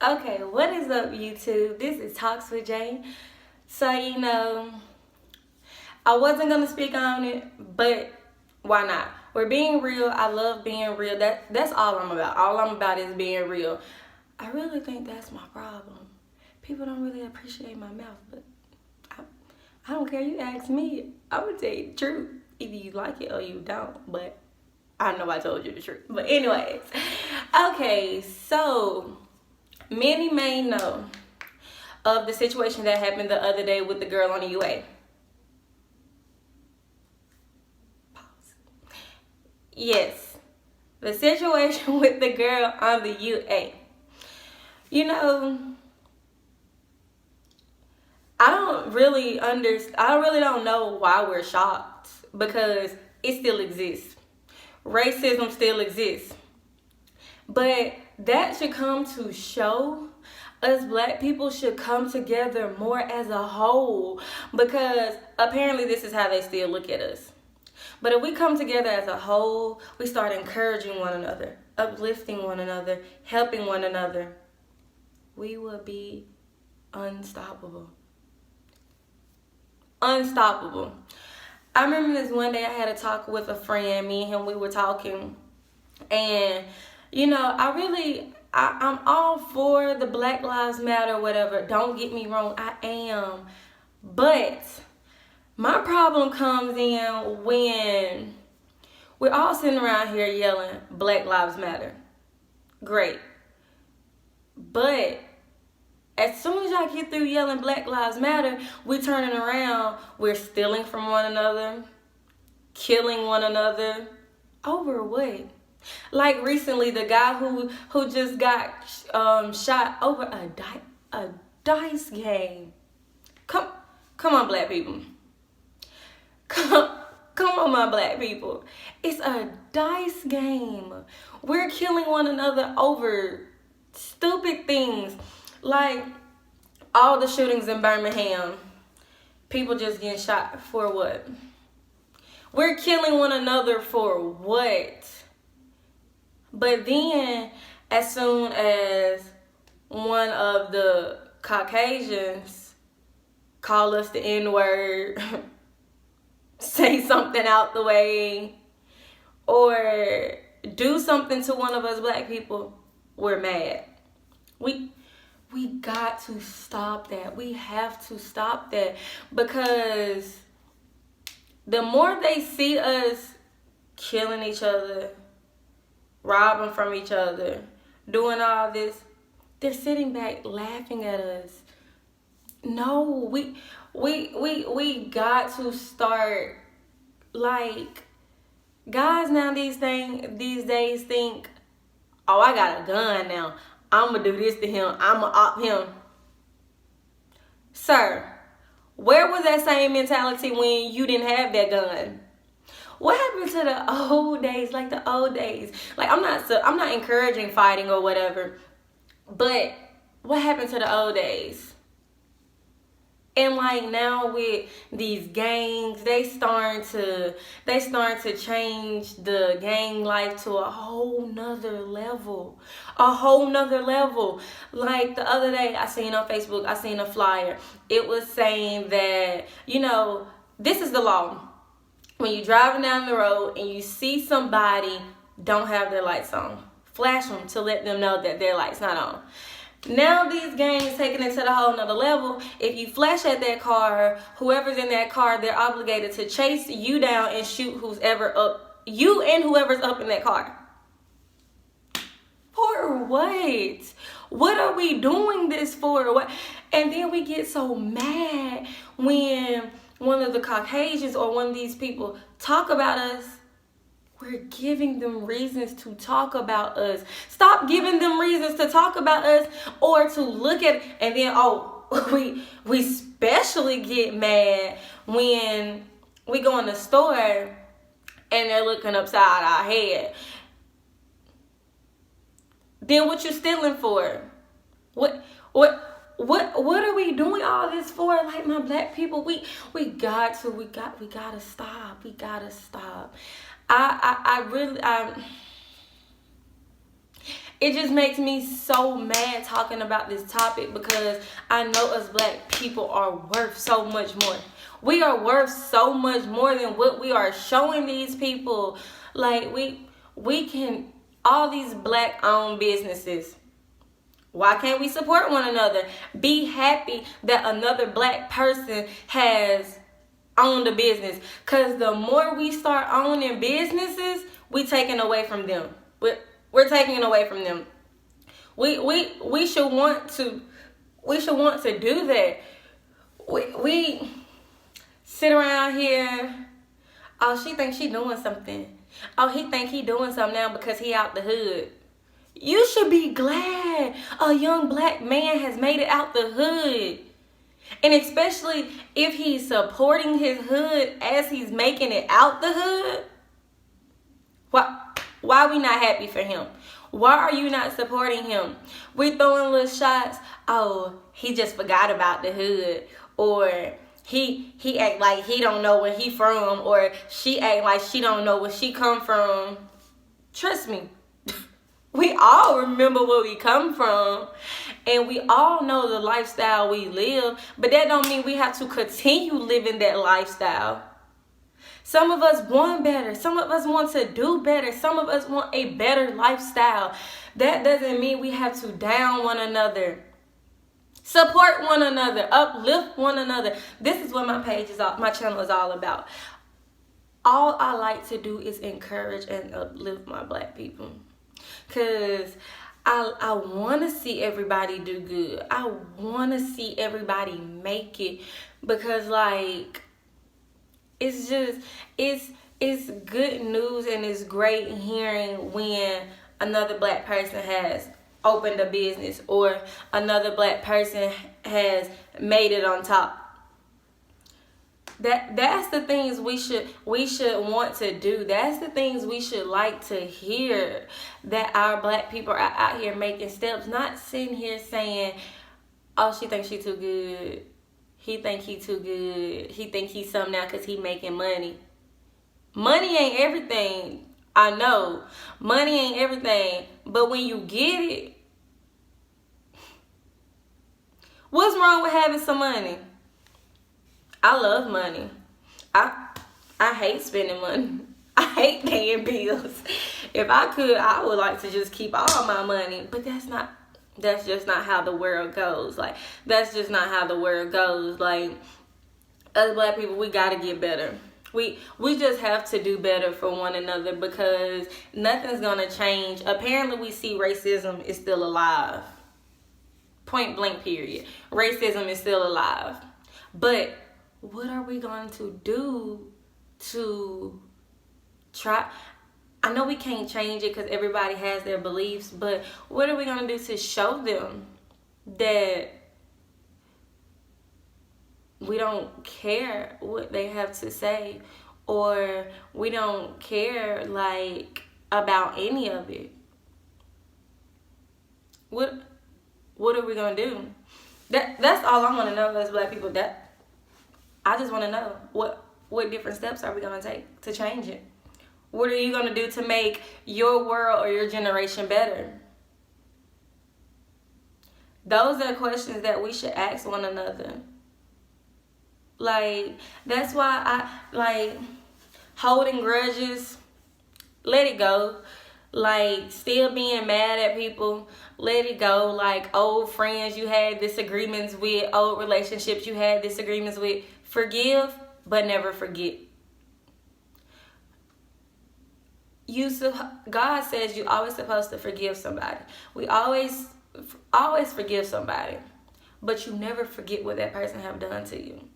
Okay, what is up, YouTube? This is Talks with Jay. So, I wasn't gonna speak on it, but why not? We're being real. I love being real. That's all I'm about. All I'm about is being real. I really think that's my problem. People don't really appreciate my mouth, but I don't care. You ask me, I would tell you the truth. Either you like it or you don't. But I know I told you the truth. But anyways, okay. So many may know of the situation that happened the other day with the girl on the UA. Pause. Yes, the situation with the girl on the UA. I really don't know why we're shocked, because it still exists. Racism still exists. But that should come to show us black people should come together more as a whole, because apparently this is how they still look at us. But if we come together as a whole, we start encouraging one another, uplifting one another, helping one another, we will be unstoppable. Unstoppable. I remember this one day I had a talk with a friend. Me and him, we were talking. And, I'm all for the Black Lives Matter, whatever. Don't get me wrong, I am. But my problem comes in when we're all sitting around here yelling, Black Lives Matter. Great. But as soon as y'all get through yelling Black Lives Matter, we're turning around, we're stealing from one another, killing one another. Over what? Like recently, the guy who just got shot over a dice game. Come on, black people. Come on, my black people. It's a dice game. We're killing one another over stupid things. Like all the shootings in Birmingham. People just getting shot for what? We're killing one another for what? But then, as soon as one of the Caucasians call us the N-word, say something out the way, or do something to one of us black people, we're mad. We got to stop that. We have to stop that, because the more they see us killing each other, robbing from each other, doing all this, they're sitting back laughing at us. No, we got to start, like, guys now these days think, oh, I got a gun now, I'm gonna do this to him, I'm gonna op him. Sir, where was that same mentality when you didn't have that gun? What happened to the old days? Like the old days. Like I'm not encouraging fighting or whatever, but what happened to the old days? And like now with these gangs, they starting to change the gang life to a whole nother level. A whole nother level. Like the other day I seen on Facebook, I seen a flyer. It was saying that, this is the law. When you're driving down the road and you see somebody don't have their lights on, flash them to let them know that their light's not on. Now these gangs taking it to the whole nother level. If you flash at that car, whoever's in that car, they're obligated to chase you down and shoot whoever's up in that car. For what? What are we doing this for? What? And then we get so mad when one of the Caucasians or one of these people talk about us. We're giving them reasons to talk about us. Stop giving them reasons to talk about us or to look at, and then we especially get mad when we go in the store and they're looking upside our head. Then what you stealing for? What are we doing all this for? Like, my black people, we gotta stop. We gotta stop. it just makes me so mad talking about this topic, because I know us black people are worth so much more. We are worth so much more than what we are showing these people. Like, we can, all these black owned businesses, why can't we support one another? Be happy that another black person has owned a business. Because the more we start owning businesses, we taking away from them. We're taking it away from them. We should want to do that. We sit around here. Oh, she thinks she doing something. Oh, he think he doing something now because he out the hood. You should be glad a young black man has made it out the hood. And especially if he's supporting his hood as he's making it out the hood. Why are we not happy for him? Why are you not supporting him? We're throwing little shots. Oh, he just forgot about the hood. Or he act like he don't know where he from. Or she act like she don't know where she come from. Trust me. We all remember where we come from, and we all know the lifestyle we live, but that don't mean we have to continue living that lifestyle. Some of us want better. Some of us want to do better. Some of us want a better lifestyle. That doesn't mean we have to down one another. Support one another. Uplift one another. This is what my channel is all about. All I like to do is encourage and uplift my black people. Because I want to see everybody do good. I want to see everybody make it. Because, like, it's good news, and it's great hearing when another black person has opened a business or another black person has made it on top. That's the things we should want to do. That's the things we should like to hear, that our black people are out here making steps, not sitting here saying, oh, she thinks she too good. He think he too good. He think he's something now because he making money. Money ain't everything. I know. Money ain't everything. But when you get it, what's wrong with having some money? I love money. I hate spending money. I hate paying bills. If I could, I would like to just keep all my money. But that's just not how the world goes. Like, that's just not how the world goes. Like, us black people, we gotta get better. We just have to do better for one another, because nothing's gonna change. Apparently, we see racism is still alive. Point blank, period. Racism is still alive. But what are we going to do to try? I know we can't change it because everybody has their beliefs, but what are we going to do to show them that we don't care what they have to say, or we don't care, like, about any of it? What are we going to do? That's all I want to know as black people. I just want to know what different steps are we going to take to change it? What are you going to do to make your world or your generation better? Those are questions that we should ask one another. Like, that's why holding grudges, let it go. Like, still being mad at people, let it go. Like, old friends you had disagreements with, old relationships you had disagreements with, forgive, but never forget. God says you're always supposed to forgive somebody. We always forgive somebody, but you never forget what that person have done to you.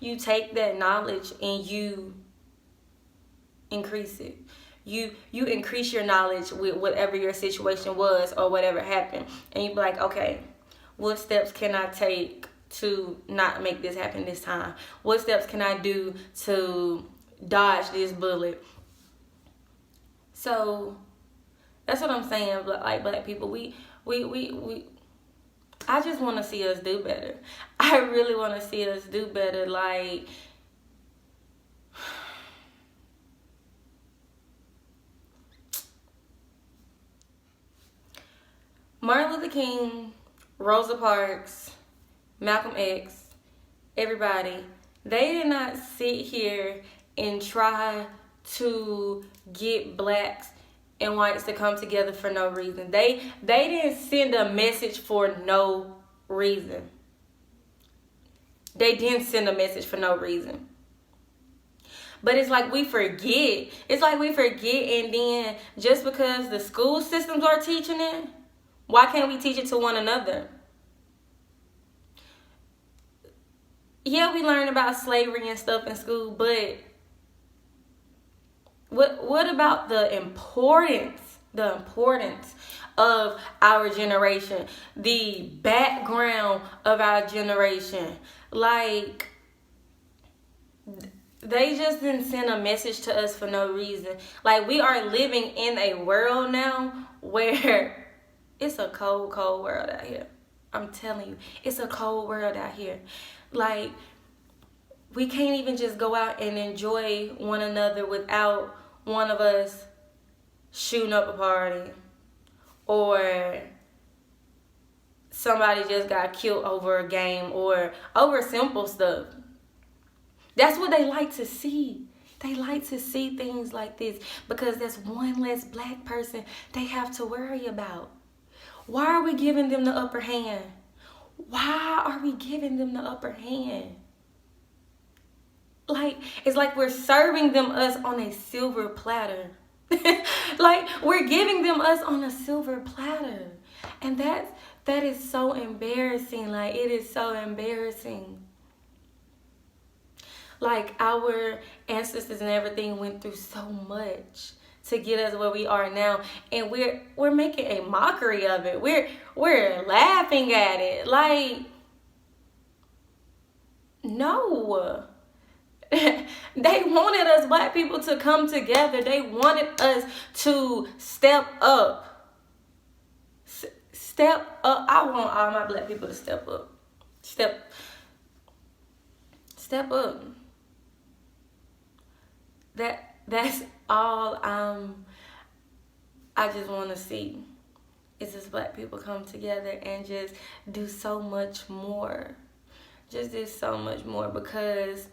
You take that knowledge and you increase it. You increase your knowledge with whatever your situation was or whatever happened, and you be like, okay, what steps can I take to not make this happen this time? What steps can I do to dodge this bullet? So that's what I'm saying. Like, black people, we I just want to see us do better. I really want to see us do better. Like, Martin Luther King, Rosa Parks, Malcolm X, everybody, they did not sit here and try to get blacks and whites to come together for no reason. They didn't send a message for no reason. They didn't send a message for no reason. But it's like we forget. It's like we forget, and then just because the school systems are teaching it, why can't we teach it to one another? Yeah, we learn about slavery and stuff in school, but what about the importance of our generation, the background of our generation? Like, they just didn't send a message to us for no reason. Like, we are living in a world now where it's a cold, cold world out here. I'm telling you, it's a cold world out here. Like, we can't even just go out and enjoy one another without one of us shooting up a party, or somebody just got killed over a game, or over simple stuff. That's what they like to see. They like to see things like this because that's one less black person they have to worry about. Why are we giving them the upper hand? Why are we giving them the upper hand? Like, it's like we're serving them us on a silver platter. Like, we're giving them us on a silver platter. And that is so embarrassing. Like, it is so embarrassing. Like, our ancestors and everything went through so much to get us where we are now, and we're making a mockery of it. We're laughing at it. Like, no. They wanted us black people to come together. They wanted us to step up. Step up. I want all my black people to step up. Step up. That's all I just want to see is just black people come together and just do so much more. Just do so much more, because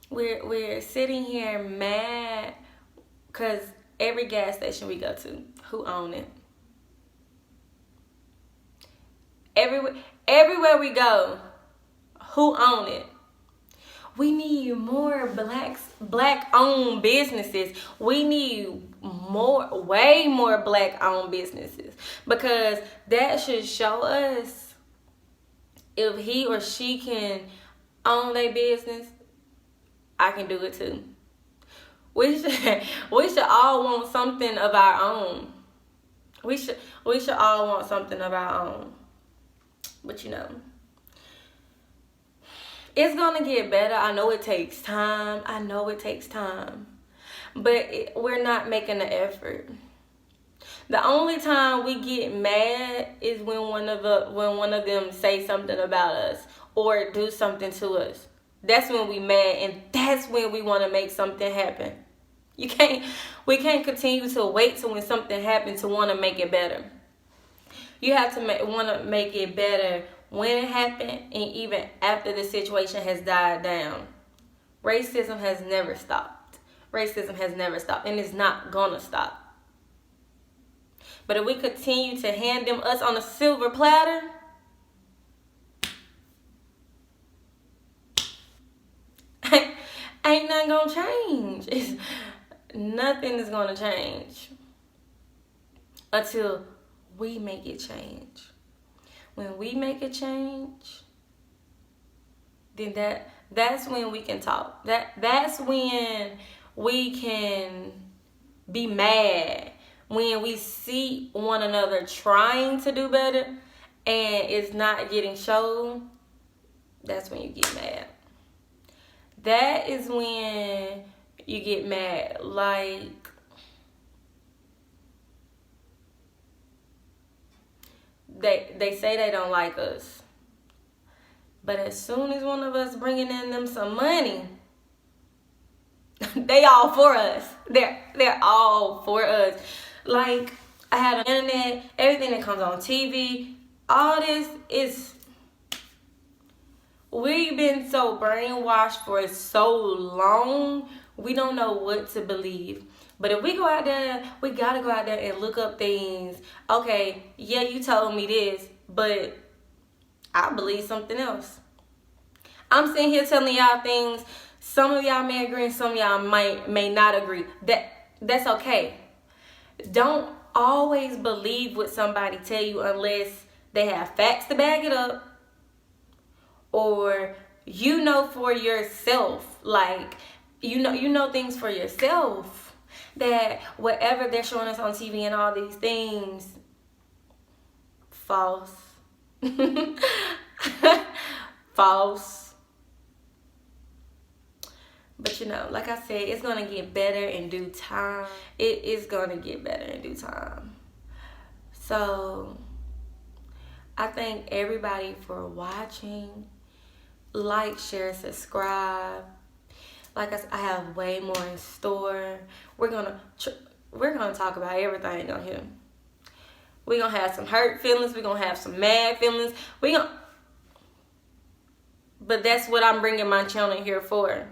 we're sitting here mad because every gas station we go to, who own it? Everywhere we go, who own it? We need more black-owned businesses. We need way more black-owned businesses, because that should show us if he or she can own their business, I can do it too. We should all want something of our own. We should all want something of our own. But you know, it's gonna get better. I know it takes time. But we're not making the effort. The only time we get mad is when one of them say something about us or do something to us. That's when we mad, and that's when we want to make something happen. We can't continue to wait till when something happens to want to make it better. You have to want to make it better when it happened, and even after the situation has died down. Racism has never stopped. And it's not gonna stop. But if we continue to hand them us on a silver platter, ain't nothing gonna change. Nothing is gonna change until we make it change. When we make a change, then that's when we can talk. That's when we can be mad. When we see one another trying to do better and it's not getting shown, that's when you get mad. That is when you get mad. Like, they say they don't like us, but as soon as one of us bringing in them some money, they all for us. They're all for us. Like, I have the internet, everything that comes on TV. All this is, we've been so brainwashed for so long, we don't know what to believe. But if we go out there, we gotta go out there and look up things. Okay, yeah, you told me this, but I believe something else. I'm sitting here telling y'all things. Some of y'all may agree and some of y'all may not agree. That's okay. Don't always believe what somebody tell you unless they have facts to back it up, or you know for yourself, like you know things for yourself, that whatever they're showing us on TV and all these things, false. False. But you know, like I said, it's gonna get better in due time. It is gonna get better in due time. So I thank everybody for watching. Like, share, subscribe. Like I have way more in store. We're gonna talk about everything on here. We're gonna have some hurt feelings. We're gonna have some mad feelings. But that's what I'm bringing my channel here for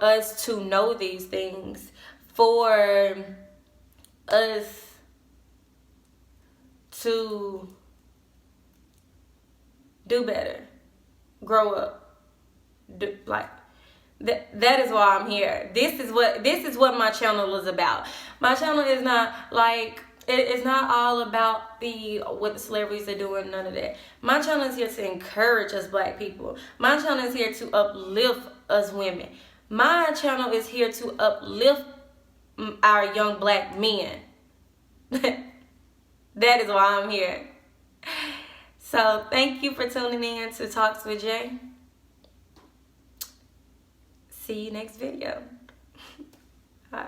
us to know these things, for us to do better, grow up, that is why I'm here. This is what my channel is about. My channel is not like, it's not all about what the celebrities are doing, none of that. My channel is here to encourage us black people. My channel is here to uplift us women. My channel is here to uplift our young black men. That is why I'm here. So thank you for tuning in to Talks with Jay. See you next video. Bye.